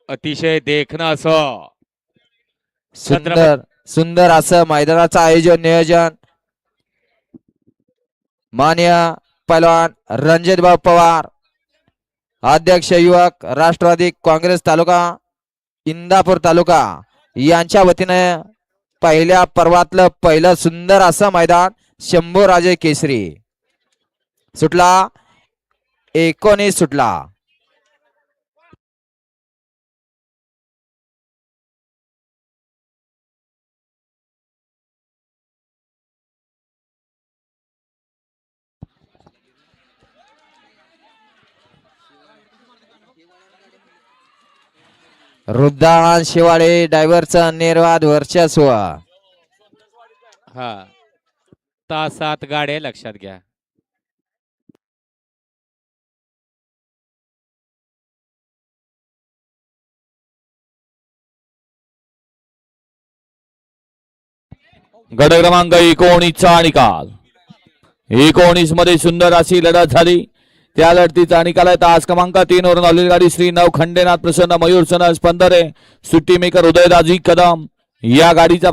अतिशय देखणं असं सुंदर सुंदर असं मैदानाचं आयोजन नियोजन मान्य पैलवान रणजित भाऊ पवार अध्यक्ष युवक राष्ट्रवादी काँग्रेस तालुका इंदापूर तालुका यांच्या वतीने पहिल्या पर्वातलं पहिलं सुंदर असं मैदान शंभूराजे केसरी सुटला 19 सुटला। रुद्रान शिवाळे ड्रायव्हरचा निर्वाद वर्चस्व। हा तासात गाड्या लक्षात घ्या। गट क्रमांक 19 चा निकाल 19 मध्ये सुंदर अशी लढत झाली। त्या लढतीचा निकाल आहे तास क्रमांक 3 वरून आलेली गाडी श्री नव खंडेनाथ प्रसन्न मयूर सनस पंधरे सुट्टी मेकर उदयदाजी कदम या गाडीचा